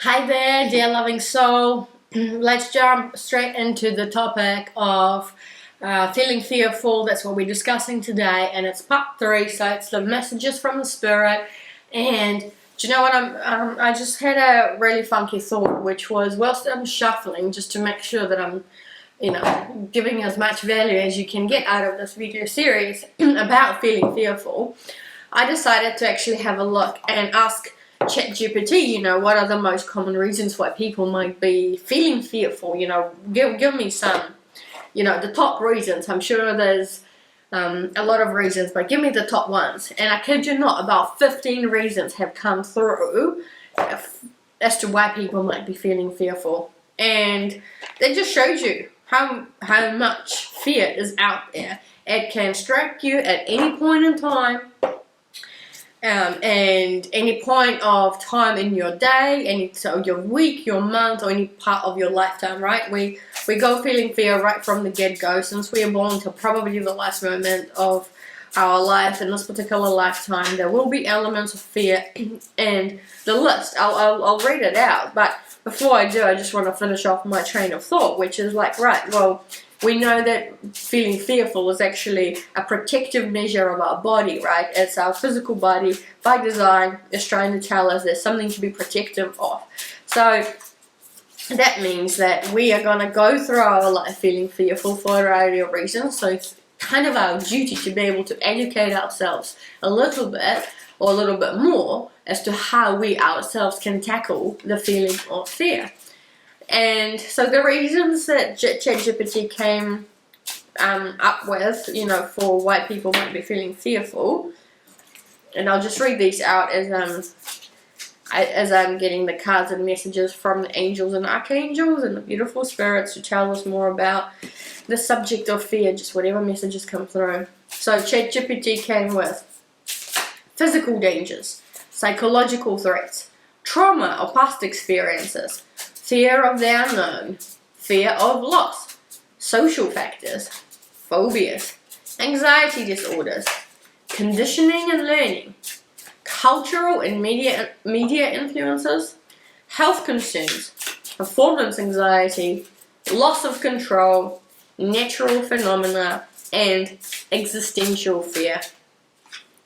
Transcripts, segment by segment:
Hi there, dear loving soul. Let's jump straight into the topic of feeling fearful. That's what we're discussing today, and it's part 3, so it's the messages from the spirit. And do you know what? I just had a really funky thought, which was whilst I'm shuffling, just to make sure that I'm, giving as much value as you can get out of this video series about feeling fearful. I decided to actually have a look and ask ChatGPT, what are the most common reasons why people might be feeling fearful? Give me some, the top reasons. I'm sure there's a lot of reasons, but give me the top ones. And I kid you not, about 15 reasons have come through as to why people might be feeling fearful. And that just shows you how much fear is out there. It can strike you at any point in time. And any point of time in your day, so your week, your month, or any part of your lifetime, right? We go feeling fear right from the get-go, since we are born to probably the last moment of our life in this particular lifetime. There will be elements of fear, and the list, I'll read it out, but before I do, I just want to finish off my train of thought, which is like, right, well, we know that feeling fearful is actually a protective measure of our body, right? It's our physical body, by design, is trying to tell us there's something to be protective of. So that means that we are going to go through our life feeling fearful for a variety of reasons. So it's kind of our duty to be able to educate ourselves a little bit, or a little bit more, as to how we ourselves can tackle the feeling of fear. And so the reasons that ChatGPT came up with, for why people might be feeling fearful, and I'll just read these out as I'm getting the cards and messages from the angels and archangels and the beautiful spirits to tell us more about the subject of fear, just whatever messages come through. So ChatGPT came with physical dangers, psychological threats, trauma or past experiences, fear of the unknown, fear of loss, social factors, phobias, anxiety disorders, conditioning and learning, cultural and media influences, health concerns, performance anxiety, loss of control, natural phenomena, and existential fear.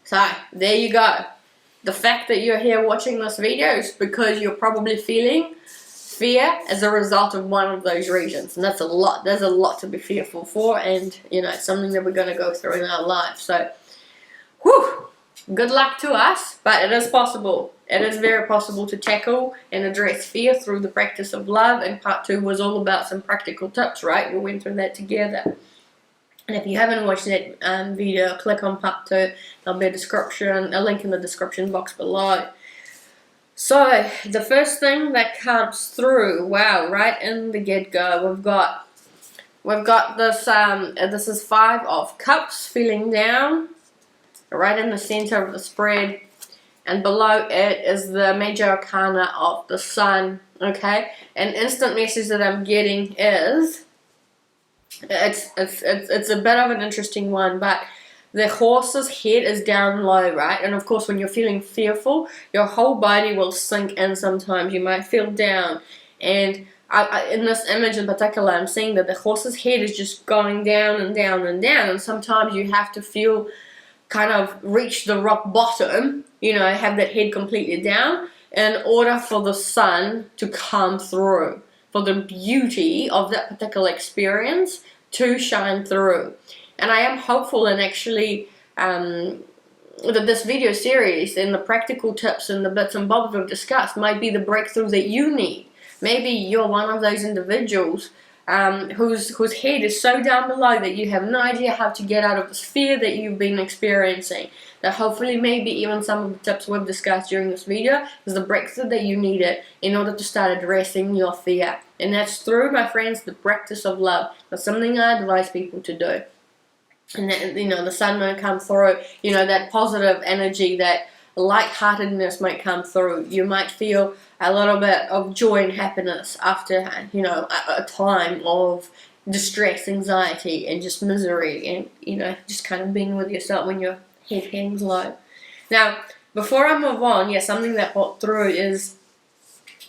So, there you go. The fact that you're here watching this video is because you're probably feeling fear as a result of one of those reasons, and that's a lot. There's a lot to be fearful for, and it's something that we're going to go through in our life. So, good luck to us, but it is possible. It is very possible to tackle and address fear through the practice of love, and part 2 was all about some practical tips, right? We went through that together. And if you haven't watched that video, click on part 2. There'll be a link in the description box below. So, the first thing that comes through, wow, right in the get-go, we've got this, this is 5 of Cups, feeling down, right in the center of the spread, and below it is the major arcana of the Sun, okay? An instant message that I'm getting is, it's a bit of an interesting one, but the horse's head is down low, right? And of course, when you're feeling fearful, your whole body will sink in sometimes. You might feel down. And in this image in particular, I'm seeing that the horse's head is just going down and down and down. And sometimes you have to feel, kind of reach the rock bottom, have that head completely down, in order for the sun to come through, for the beauty of that particular experience to shine through. And I am hopeful, and actually that this video series and the practical tips and the bits and bobs we've discussed might be the breakthrough that you need. Maybe you're one of those individuals whose head is so down below that you have no idea how to get out of this fear that you've been experiencing. That hopefully maybe even some of the tips we've discussed during this video is the breakthrough that you needed in order to start addressing your fear. And that's through, my friends, the practice of love. That's something I advise people to do. And that, the sun might come through, that positive energy, that lightheartedness might come through. You might feel a little bit of joy and happiness after, a time of distress, anxiety, and just misery, and, just kind of being with yourself when your head hangs low. Now, before I move on, something that popped through is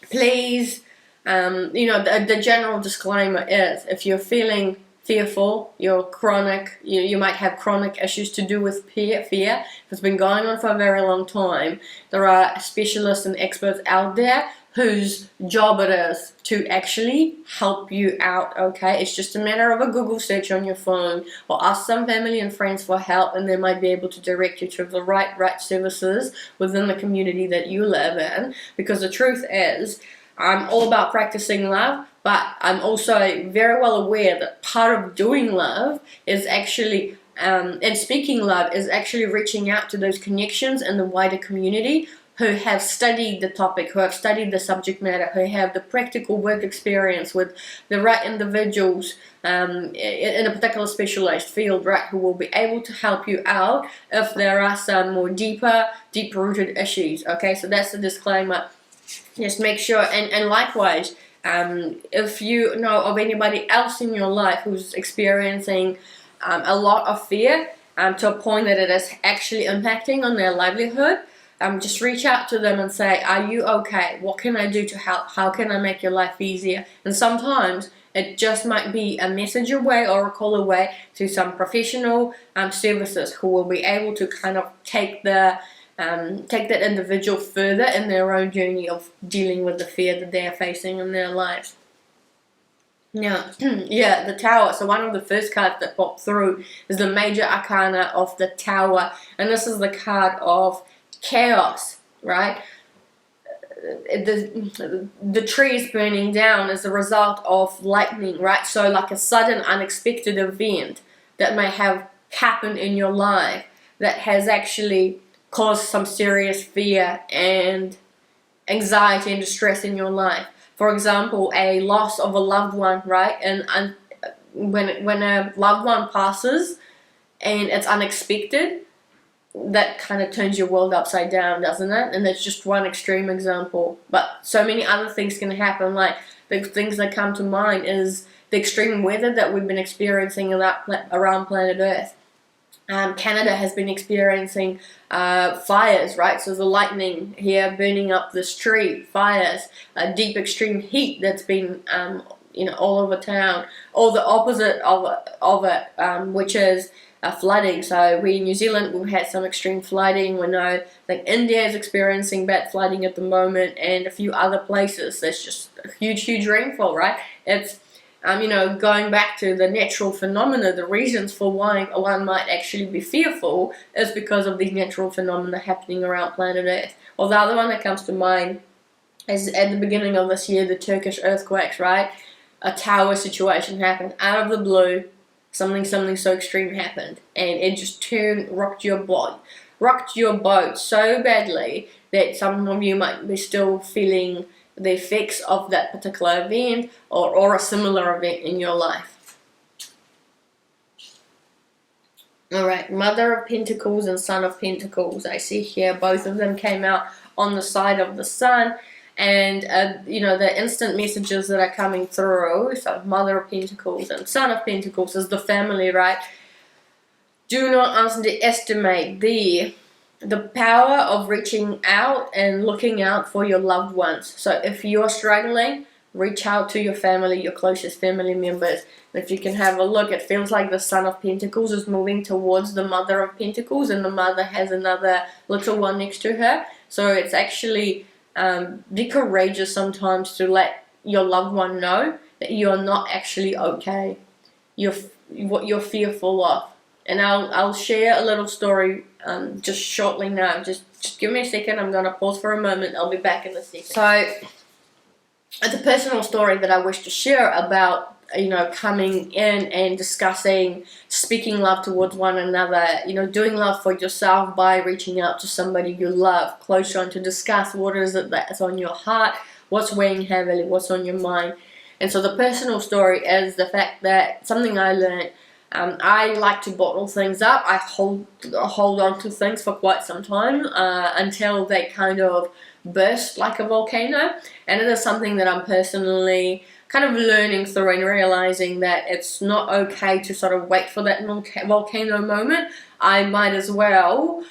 please, the general disclaimer is, if you're feeling fearful, you might have chronic issues to do with fear. If it's been going on for a very long time, there are specialists and experts out there whose job it is to actually help you out, okay? It's just a matter of a Google search on your phone, or ask some family and friends for help, and they might be able to direct you to the right services within the community that you live in. Because the truth is, I'm all about practicing love, but I'm also very well aware that part of doing love is actually, and speaking love is actually reaching out to those connections in the wider community who have studied the topic, who have studied the subject matter, who have the practical work experience with the right individuals in a particular specialized field, right, who will be able to help you out if there are some more deep-rooted issues, okay? So that's the disclaimer. Just make sure, and likewise, if you know of anybody else in your life who's experiencing a lot of fear to a point that it is actually impacting on their livelihood, just reach out to them and say, are you okay? What can I do to help? How can I make your life easier? And sometimes it just might be a message away or a call away to some professional services who will be able to kind of take that individual further in their own journey of dealing with the fear that they are facing in their lives. Now, yeah, the Tower. So one of the first cards that popped through is the Major Arcana of the Tower, and this is the card of chaos, right? The tree is burning down as a result of lightning, right? So like a sudden unexpected event that may have happened in your life that has actually caused some serious fear and anxiety and distress in your life. For example, a loss of a loved one, right? And when a loved one passes and it's unexpected, that kind of turns your world upside down, doesn't it? And that's just one extreme example. But so many other things can happen. Like, the things that come to mind is the extreme weather that we've been experiencing around planet Earth. Canada has been experiencing fires, right? So the lightning here burning up this tree, fires, deep extreme heat that's been all over town, or the opposite of it, which is flooding. So we in New Zealand, we've had some extreme flooding. We know that India is experiencing bad flooding at the moment, and a few other places. There's just a huge rainfall, right? It's going back to the natural phenomena, the reasons for why one might actually be fearful is because of these natural phenomena happening around planet Earth. Or the other one that comes to mind is at the beginning of this year, the Turkish earthquakes, right? A tower situation happened out of the blue. Something so extreme happened, and it just rocked your boat so badly that some of you might be still feeling the effects of that particular event or a similar event in your life. Alright, Mother of Pentacles and Son of Pentacles. I see here both of them came out on the side of the Sun. And, the instant messages that are coming through, so Mother of Pentacles and Son of Pentacles is the family, right? Do not underestimate the power of reaching out and looking out for your loved ones. So if you're struggling, reach out to your family, your closest family members. And if you can have a look, it feels like the Son of Pentacles is moving towards the Mother of Pentacles, and the mother has another little one next to her. So it's actually... be courageous sometimes to let your loved one know that you're not actually okay. What you're fearful of. And I'll share a little story just shortly now. Just give me a second. I'm gonna pause for a moment. I'll be back in a second. So it's a personal story that I wish to share about coming in and discussing speaking love towards one another, doing love for yourself by reaching out to somebody you love closer, and to discuss what is it that's on your heart, what's weighing heavily, what's on your mind. And so the personal story is the fact that something I learned, I like to bottle things up. I hold on to things for quite some time until they kind of burst like a volcano. And it is something that I'm personally kind of learning through and realizing that it's not okay to sort of wait for that volcano moment. I might as well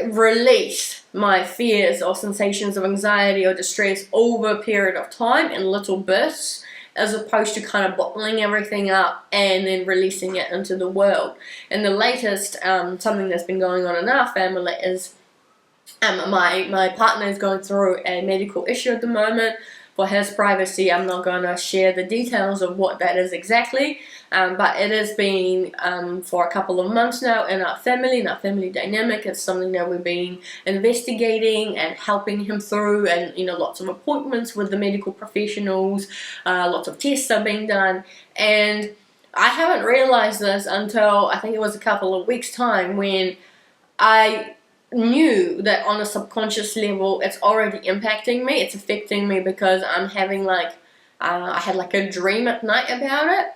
release my fears or sensations of anxiety or distress over a period of time in little bursts, as opposed to kind of bottling everything up and then releasing it into the world. And the latest something that's been going on in our family is my partner is going through a medical issue at the moment. For his privacy, I'm not going to share the details of what that is exactly, but it has been for a couple of months now in our family dynamic. It's something that we've been investigating and helping him through, and lots of appointments with the medical professionals, lots of tests are being done, and I haven't realized this until I think it was a couple of weeks time, when I knew that on a subconscious level it's already impacting me, it's affecting me, because I'm having I had a dream at night about it.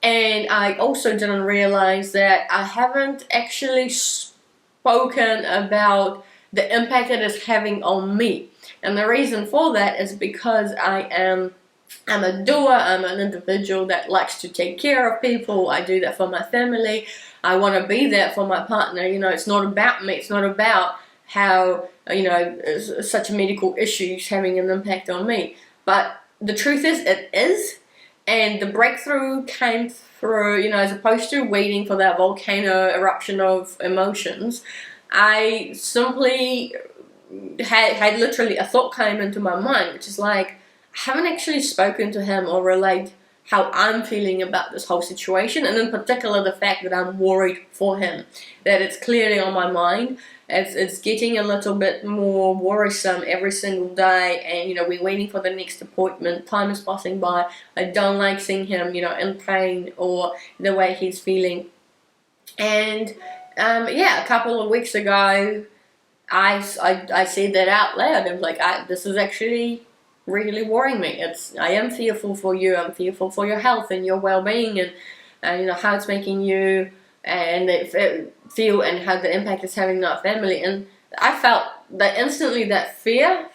And I also didn't realize that I haven't actually spoken about the impact it is having on me. And the reason for that is because I'm a doer, I'm an individual that likes to take care of people. I do that for my family. I want to be there for my partner. It's not about me. It's not about how, such a medical issue is having an impact on me. But the truth is, it is. And the breakthrough came through, as opposed to waiting for that volcano eruption of emotions, I simply had literally a thought came into my mind, which is I haven't actually spoken to him or relayed how I'm feeling about this whole situation, and in particular the fact that I'm worried for him, that it's clearly on my mind. It's getting a little bit more worrisome every single day, and we're waiting for the next appointment. Time is passing by. I don't like seeing him in pain or the way he's feeling. And a couple of weeks ago I said that out loud. I was this is actually really worrying me. I am fearful for you. I'm fearful for your health and your well-being, and how it's making you feel, and how the impact it's having on our family. And I felt that instantly, that fear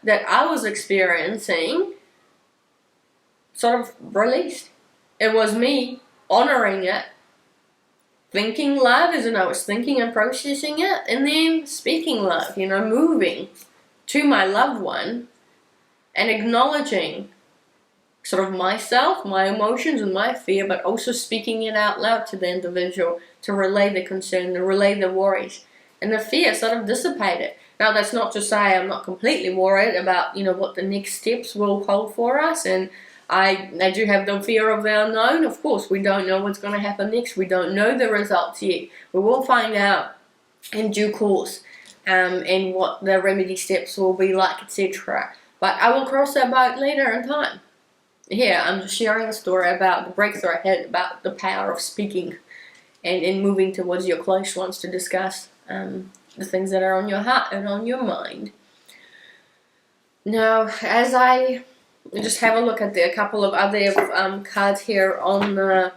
that I was experiencing sort of released. It was me honoring it, thinking love as I was thinking and processing it, and then speaking love, moving to my loved one and acknowledging sort of myself, my emotions and my fear, but also speaking it out loud to the individual to relay the concern, to relay the worries. And the fear sort of dissipated. Now, that's not to say I'm not completely worried about, what the next steps will hold for us. And I do have the fear of the unknown. Of course, we don't know what's going to happen next. We don't know the results yet. We will find out in due course, and what the remedy steps will be like, etc. But I will cross that boat later in time. Here, I'm just sharing a story about the breakthrough I had about the power of speaking and moving towards your close ones to discuss the things that are on your heart and on your mind. Now, as I just have a look at a couple of other cards here on the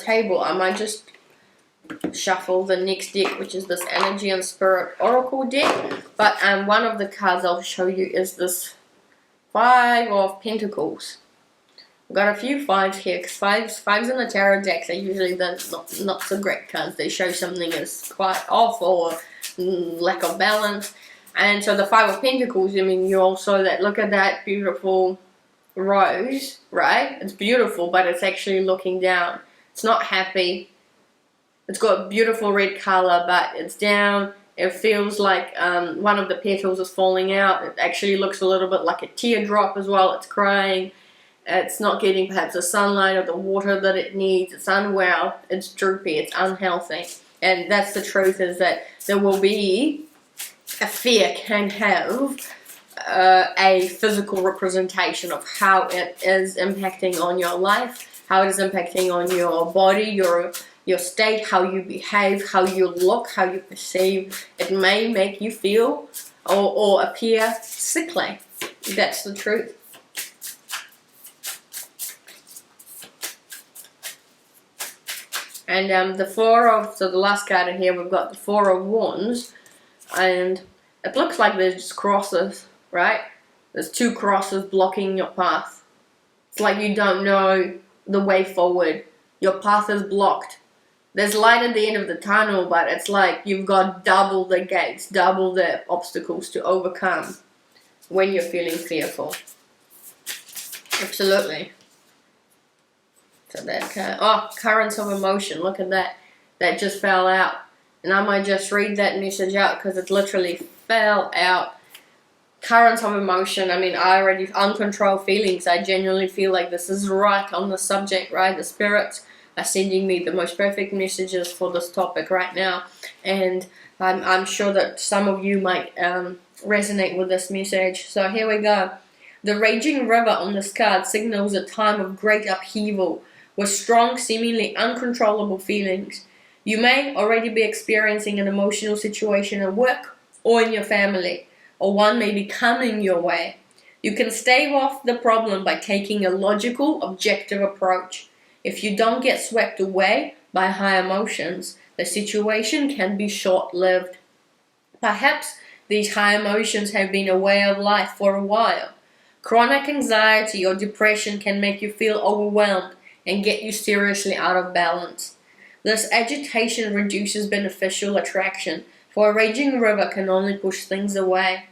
table, I might just shuffle the next deck, which is this Energy and Spirit Oracle deck. But one of the cards I'll show you is this Five of Pentacles. I've got a few fives here, because fives in the tarot decks are usually not so great cards. They show something as quite off or lack of balance. And so the Five of Pentacles, you also look at that beautiful rose, right? It's beautiful, but it's actually looking down. It's not happy. It's got beautiful red color, but it's down. It feels like one of the petals is falling out. It actually looks a little bit like a teardrop as well. It's crying. It's not getting perhaps the sunlight or the water that it needs. It's unwell. It's droopy. It's unhealthy. And that's the truth, is that there will be a fear can have a physical representation of how it is impacting on your life, how it is impacting on your body, your state, how you behave, how you look, how you perceive. It may make you feel or appear sickly. That's the truth. And so the last card in here, we've got the Four of Wands, and it looks like there's just crosses, right? There's two crosses blocking your path. It's like you don't know the way forward. Your path is blocked. there's light at the end of the tunnel, but it's like you've got double the gates, double the obstacles to overcome when you're feeling fearful. Absolutely. So that currents of emotion, look at that. That just fell out. And I might just read that message out because it literally fell out. Currents of emotion. I mean, I already uncontrolled feelings. I genuinely feel like this is right on the subject, right? The spirits are sending me the most perfect messages for this topic right now. And I'm sure that some of you might resonate with this message. So here we go. The raging river on this card signals a time of great upheaval with strong, seemingly uncontrollable feelings. You may already be experiencing an emotional situation at work or in your family, or one may be coming your way. You can stave off the problem by taking a logical, objective approach. If you don't get swept away by high emotions, the situation can be short-lived. Perhaps these high emotions have been a way of life for a while. Chronic anxiety or depression can make you feel overwhelmed and get you seriously out of balance. This agitation reduces beneficial attraction, for a raging river can only push things away.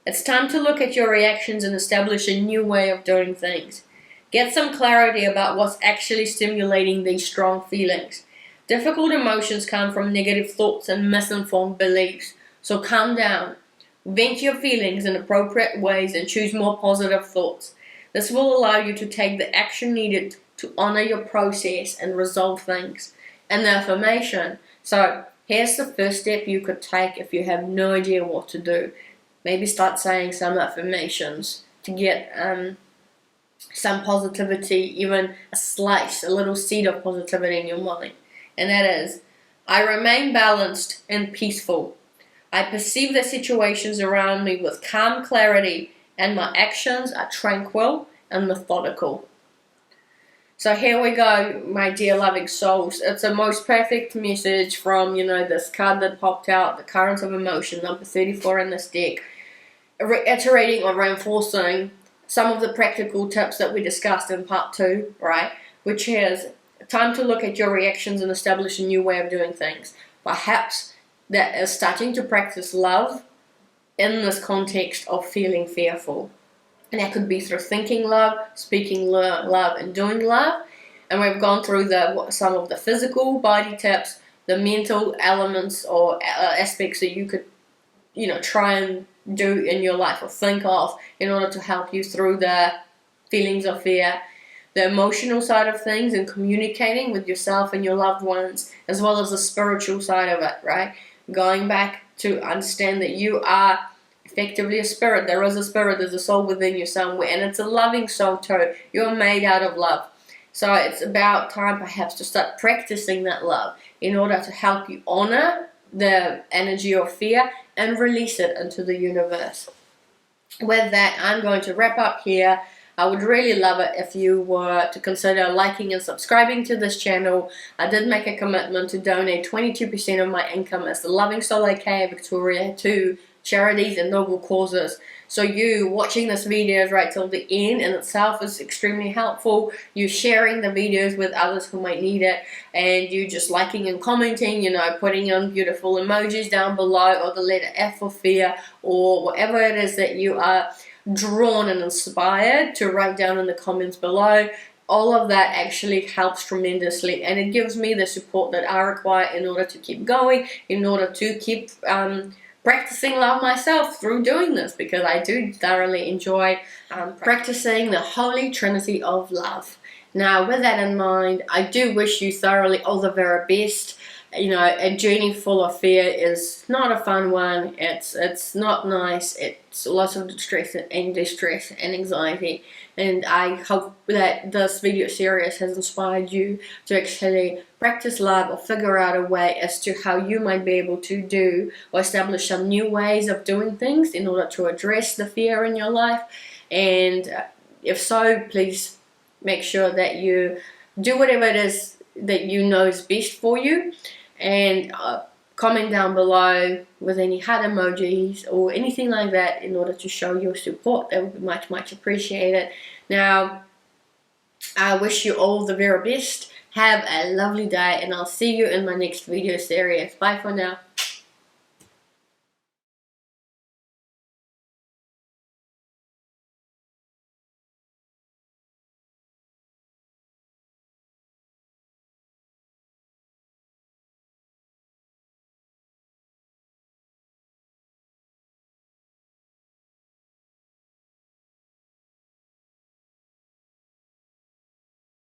It's time to look at your reactions and establish a new way of doing things. Get some clarity about what's actually stimulating these strong feelings. Difficult emotions come from negative thoughts and misinformed beliefs, so calm down. Vent your feelings in appropriate ways and choose more positive thoughts. This will allow you to take the action needed to honor your process and resolve things. And the affirmation. So here's the first step you could take if you have no idea what to do. Maybe start saying some affirmations to get some positivity, even a little seed of positivity in your mind. And that is, I remain balanced and peaceful. I perceive the situations around me with calm clarity, and my actions are tranquil and methodical. So here we go, my dear loving souls. It's a most perfect message from, this card that popped out, the currents of emotion, number 34 in this deck, reiterating or reinforcing some of the practical tips that we discussed in part 2, right? Which is time to look at your reactions and establish a new way of doing things. Perhaps that is starting to practice love in this context of feeling fearful. And that could be through thinking love, speaking love, and doing love. And we've gone through some of the physical body tips, the mental elements or aspects that you could, try and do in your life or think of in order to help you through the feelings of fear. The emotional side of things and communicating with yourself and your loved ones, as well as the spiritual side of it, right? Going back to understand that you are effectively a spirit. There is a spirit, there's a soul within you somewhere, and it's a loving soul too. You're made out of love. So it's about time perhaps to start practicing that love in order to help you honor the energy of fear and release it into the universe. With that, I'm going to wrap up here. I would really love it if you were to consider liking and subscribing to this channel. I did make a commitment to donate 22% of my income as the Loving Soul aka Victoria to charities and noble causes. So you watching this video right till the end in itself is extremely helpful. You sharing the videos with others who might need it, and you just liking and commenting, putting on beautiful emojis down below, or the letter F for fear, or whatever it is that you are drawn and inspired to write down in the comments below. All of that actually helps tremendously, and it gives me the support that I require in order to keep going, in order to keep practicing love myself through doing this, because I do thoroughly enjoy practicing the Holy Trinity of love. Now, with that in mind, I do wish you thoroughly all the very best. A journey full of fear is not a fun one. It's not nice. It's lots of distress and distress and anxiety. And I hope that this video series has inspired you to actually practice love or figure out a way as to how you might be able to do or establish some new ways of doing things in order to address the fear in your life. And if so, please make sure that you do whatever it is that you know is best for you. And comment down below with any heart emojis or anything like that in order to show your support. That would be much appreciated. Now, I wish you all the very best. Have a lovely day, and I'll see you in my next video series. Bye for now.